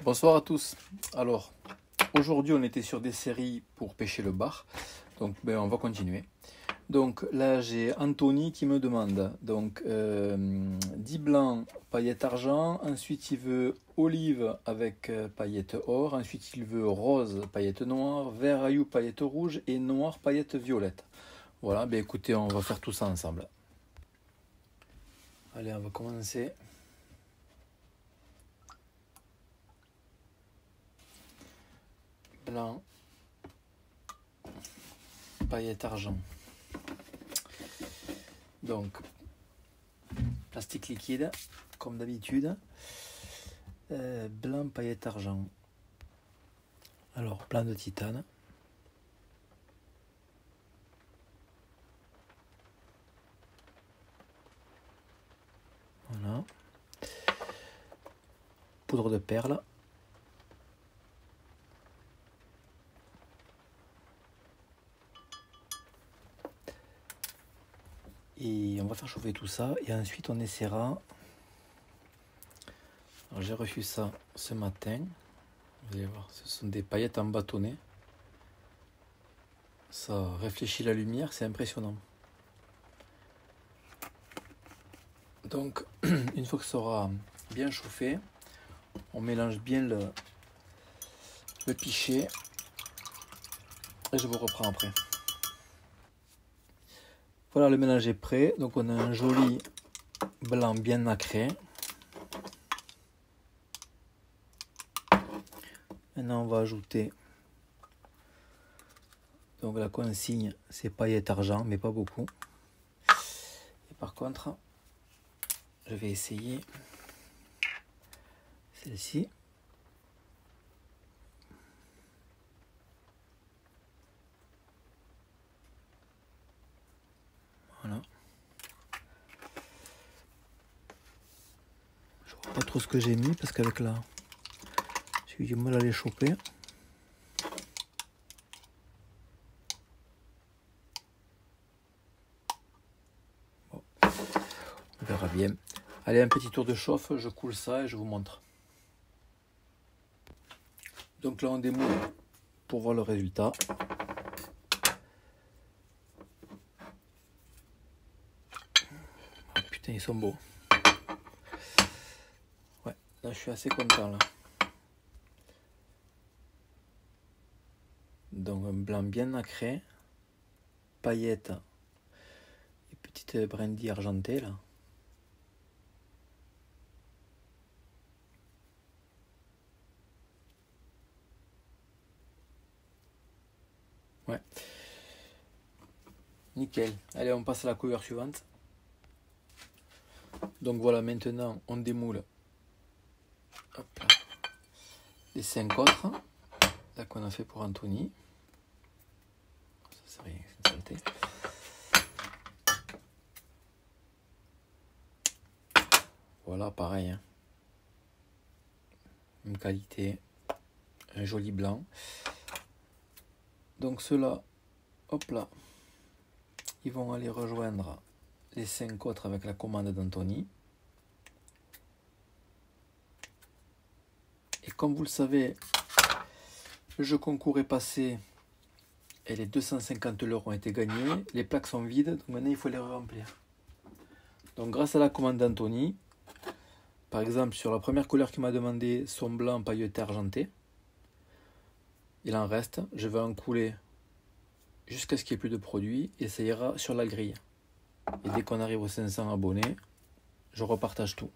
Bonsoir à tous. Alors, aujourd'hui on était sur des séries pour pêcher le bar, donc on va continuer. Donc là j'ai Anthony qui me demande 10 blancs paillettes argent, ensuite il veut olive avec paillettes or, ensuite il veut rose paillettes noires, vert aillou paillettes rouges et noir paillettes violettes. Voilà, écoutez, on va faire tout ça ensemble. Allez, on va commencer. Blanc, paillettes argent. Donc, plastique liquide, comme d'habitude. Blanc, paillettes argent. Alors, blanc de titane. Voilà. Poudre de perle. Et on va faire chauffer tout ça et ensuite on essaiera. Alors j'ai reçu ça ce matin. Vous allez voir, ce sont des paillettes en bâtonnet. Ça réfléchit la lumière, c'est impressionnant. Donc une fois que ça aura bien chauffé, on mélange bien le pichet et je vous reprends après. Voilà, le mélange est prêt, donc on a un joli blanc bien nacré. Maintenant on va ajouter, donc la consigne c'est paillettes argent mais pas beaucoup. Et par contre je vais essayer celle-ci. Voilà. Je vois pas trop ce que j'ai mis parce qu'avec là j'ai eu du mal à les choper. Bon. On verra bien. Allez, un petit tour de chauffe, je coule ça et je vous montre. Donc là on démoule pour voir le résultat. Oh, putain, ils sont beaux. Ouais, là je suis assez content là. Donc un blanc bien nacré, paillettes et petites brindilles argentées là. Ouais. Nickel. Allez, on passe à la couleur suivante. Donc voilà, maintenant on démoule. Hop là. Les 5 autres. Là qu'on a fait pour Anthony. Ça c'est rien, c'est une saleté. Voilà, pareil. Hein. Même qualité. Un joli blanc. Donc ceux-là, hop là, ils vont aller rejoindre les 5 autres avec la commande d'Anthony. Et comme vous le savez, le jeu concours est passé et les 250 € ont été gagnés. Les plaques sont vides, donc maintenant il faut les remplir. Donc grâce à la commande d'Anthony, par exemple sur la première couleur qu'il m'a demandé, son blanc pailleté argenté, il en reste. Je vais en couler jusqu'à ce qu'il n'y ait plus de produits et ça ira sur la grille. Et dès qu'on arrive aux 500 abonnés, je repartage tout.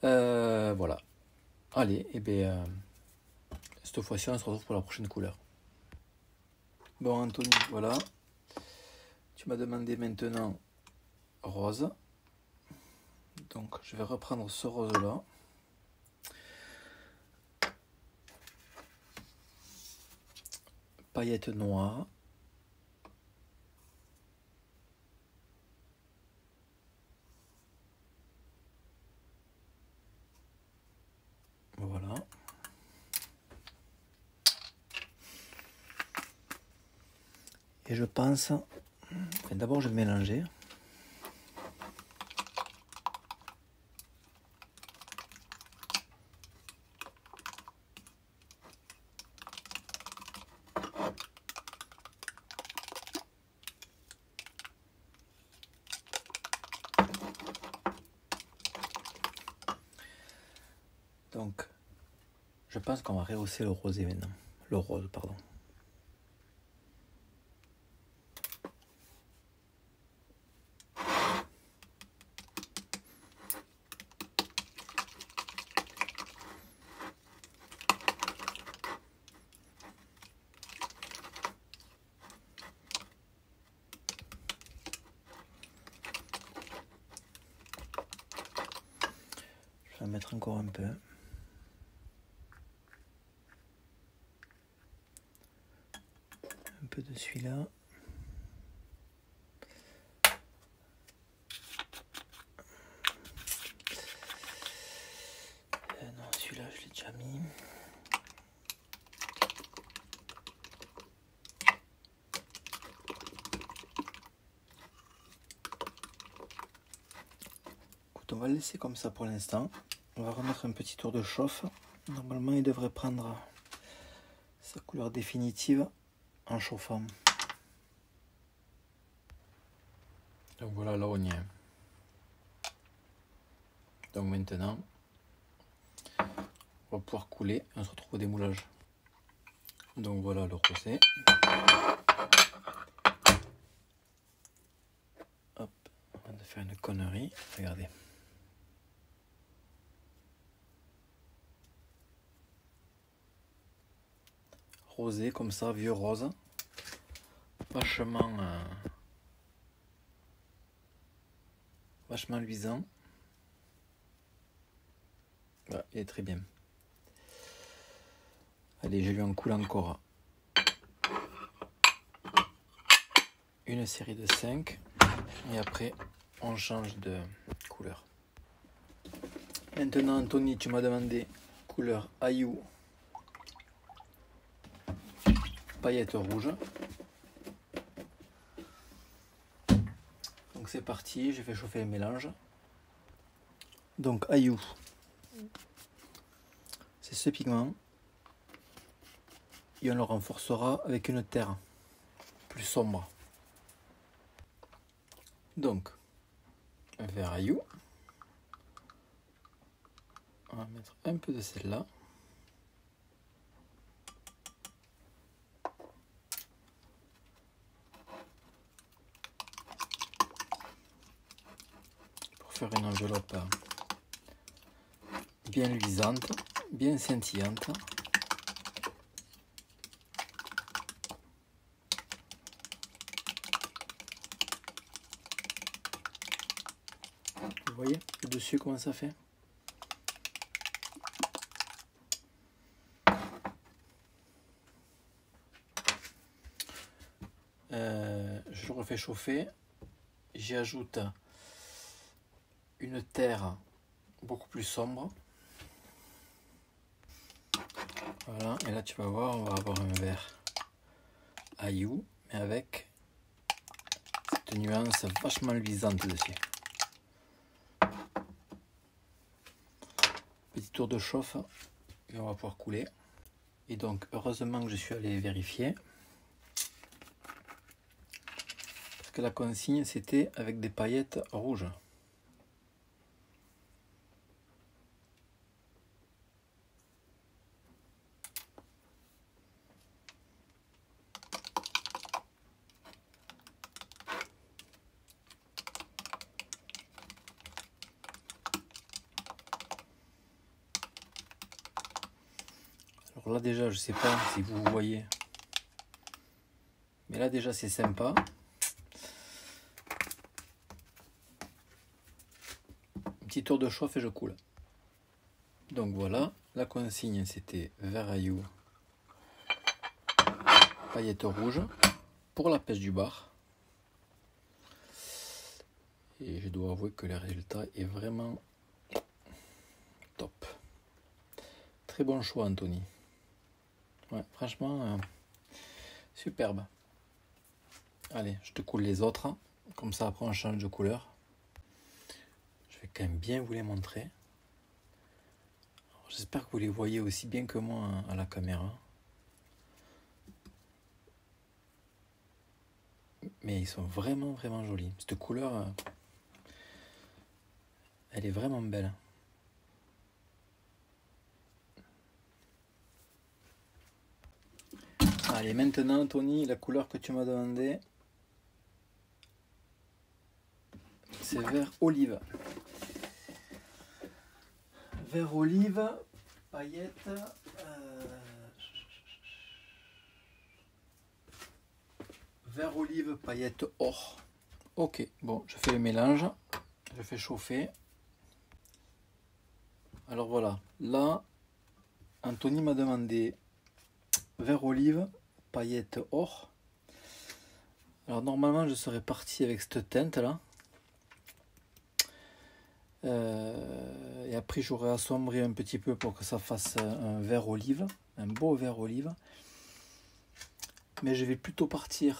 Voilà. Allez, et bien cette fois-ci on se retrouve pour la prochaine couleur. Bon Anthony, voilà. Tu m'as demandé maintenant rose. Donc je vais reprendre ce rose là. Paillettes noires. Voilà. Et je pense, d'abord je vais mélanger. Donc, je pense qu'on va rehausser le rosé maintenant. Le rose, pardon. Je vais en mettre encore un peu. Un peu de celui-là. Non, celui-là, je l'ai déjà mis. Écoute, on va le laisser comme ça pour l'instant. On va remettre un petit tour de chauffe. Normalement, il devrait prendre sa couleur définitive en chauffant. Donc voilà, là on y est. Donc maintenant, on va pouvoir couler et on se retrouve au démoulage. Donc voilà le rosé. Hop, on va faire une connerie. Regardez. Rosé comme ça, vieux rose. Vachement luisant. Ouais, il est très bien. Allez, je lui en coule encore une série de 5 et après on change de couleur. Maintenant Anthony, tu m'as demandé couleur Ayou, paillettes rouges. Donc c'est parti, j'ai fait chauffer le mélange. Donc Ayou, c'est ce pigment et on le renforcera avec une terre plus sombre. Donc un vert Ayou, on va mettre un peu de celle-là. Pour faire une enveloppe bien luisante, bien scintillante. Vous voyez le dessus comment ça fait? Je le refais chauffer. J'y ajoute une terre beaucoup plus sombre. Voilà, et là tu vas voir, on va avoir un vert Ayou, mais avec cette nuance vachement luisante dessus. Petit tour de chauffe et on va pouvoir couler. Et donc heureusement que je suis allé vérifier, parce que la consigne c'était avec des paillettes rouges. Alors là déjà je sais pas si vous voyez, mais là déjà c'est sympa. Petit tour de chauffe et je coule. Donc voilà, la consigne c'était vert Ayou, paillettes rouges pour la pêche du bar. Et je dois avouer que le résultat est vraiment top. Très bon choix Anthony. Ouais, franchement, superbe. Allez, je te coule les autres. Comme ça après on change de couleur. Je vais quand même bien vous les montrer. J'espère que vous les voyez aussi bien que moi à la caméra. Mais ils sont vraiment jolis. Cette couleur, elle est vraiment belle. Allez, maintenant, Tony, la couleur que tu m'as demandé, c'est vert olive. Vert olive, paillettes. Vert olive, paillettes or. Ok, bon, je fais le mélange. Je fais chauffer. Alors voilà, là, Anthony m'a demandé vert olive, paillettes or. Alors normalement, je serais parti avec cette teinte là. Et après, j'aurais assombri un petit peu pour que ça fasse un vert olive, un beau vert olive. Mais je vais plutôt partir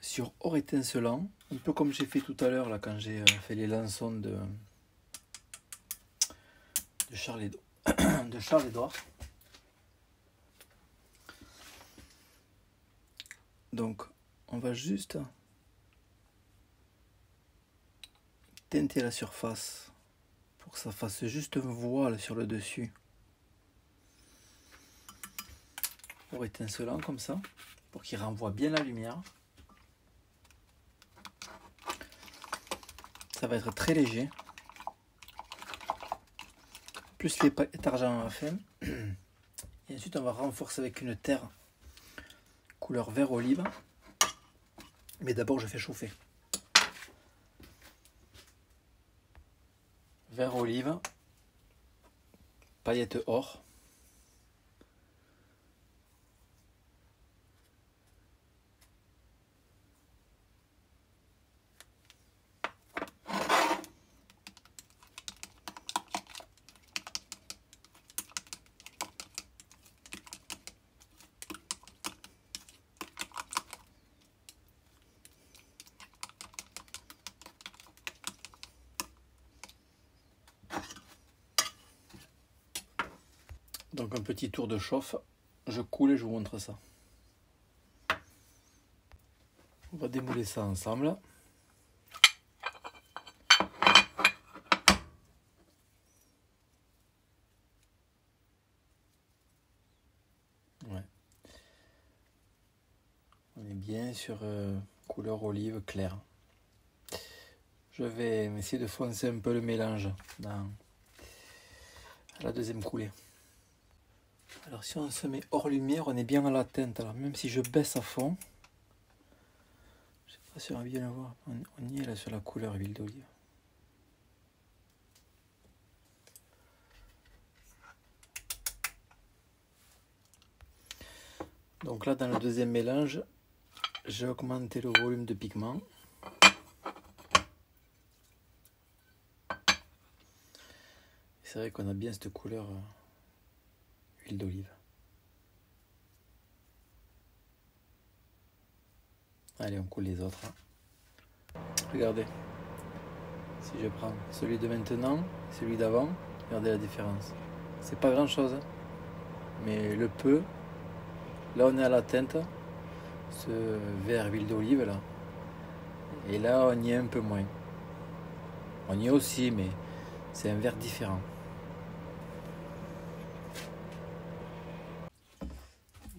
sur or étincelant, un peu comme j'ai fait tout à l'heure là quand j'ai fait les lançons de Charles-Édouard. Donc on va juste teinter la surface pour que ça fasse juste un voile sur le dessus. Or étincelant comme ça, pour qu'il renvoie bien la lumière. Ça va être très léger. Plus les paillettes argent à la fin. Et ensuite on va renforcer avec une terre couleur vert olive. Mais d'abord je fais chauffer. Vert olive. Paillettes or. Donc un petit tour de chauffe, je coule et je vous montre ça. On va démouler ça ensemble. Ouais. On est bien sur couleur olive claire. Je vais essayer de foncer un peu le mélange dans la deuxième coulée. Alors si on se met hors lumière, on est bien à la teinte. Alors même si je baisse à fond, je sais pas si on va bien le voir, on y est là sur la couleur huile d'olive. Donc là dans le deuxième mélange, j'ai augmenté le volume de pigment. C'est vrai qu'on a bien cette couleur huile d'olive. Allez, on coule les autres. Regardez. Si je prends celui de maintenant et celui d'avant, regardez la différence. C'est pas grand chose, mais le peu, là on est à la teinte, ce vert huile d'olive là, et là on y est un peu moins. On y est aussi, mais c'est un vert différent.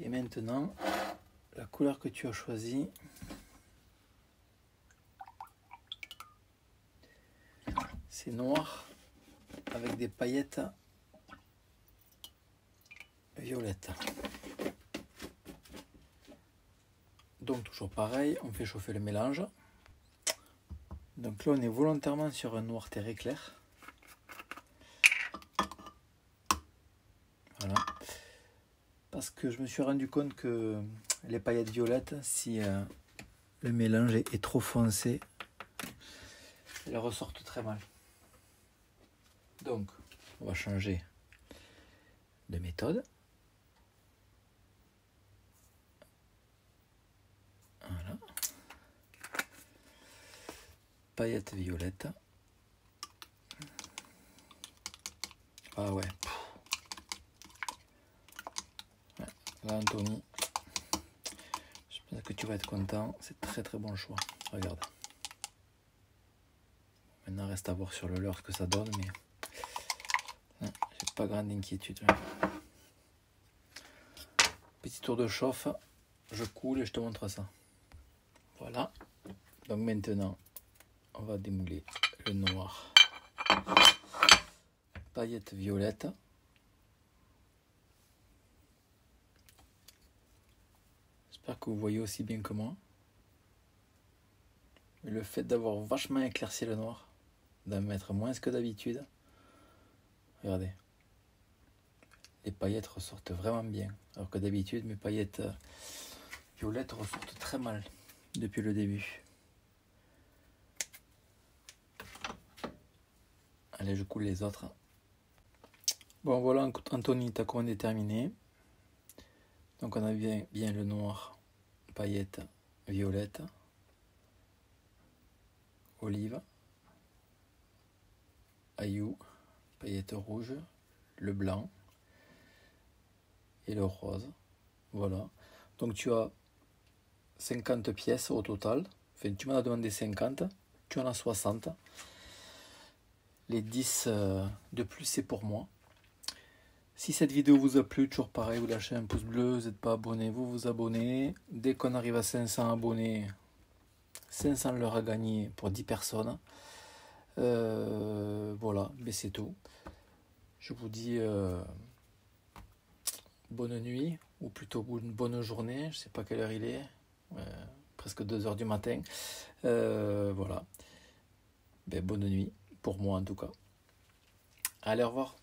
Et maintenant, la couleur que tu as choisie, c'est noir avec des paillettes violettes. Donc toujours pareil, on fait chauffer le mélange. Donc là on est volontairement sur un noir terré clair. Voilà. Parce que je me suis rendu compte que les paillettes violettes, si le mélange est trop foncé, elles ressortent très mal. Donc on va changer de méthode. Voilà. Paillettes violettes. Ah ouais. Là, Anthony, je pense que tu vas être content. C'est très très bon choix. Regarde. Maintenant, reste à voir sur le leurre ce que ça donne. Mais J'ai pas grande inquiétude. Petit tour de chauffe, je coule et je te montre ça. Voilà. Donc maintenant, on va démouler le noir. Paillettes violettes. J'espère que vous voyez aussi bien que moi. Mais le fait d'avoir vachement éclairci le noir, d'en mettre moins que d'habitude, regardez. Les paillettes ressortent vraiment bien. Alors que d'habitude, mes paillettes violettes ressortent très mal depuis le début. Allez, je coule les autres. Bon, voilà, Anthony, ta commande est terminée. Donc, on a bien le noir, paillettes violettes, olive, aïou, paillettes rouges, le blanc et le rose. Voilà. Donc tu as 50 pièces au total. Enfin, tu m'en as demandé 50. Tu en as 60. Les 10 de plus, c'est pour moi. Si cette vidéo vous a plu, toujours pareil, vous lâchez un pouce bleu. Vous n'êtes pas abonné, vous vous abonnez. Dès qu'on arrive à 500 abonnés, 500 l'heure à gagner pour 10 personnes. Voilà, mais c'est tout. Je vous dis... bonne nuit, ou plutôt une bonne journée, je sais pas quelle heure il est, presque 2h du matin. Voilà. Bonne nuit, pour moi en tout cas. Allez, au revoir.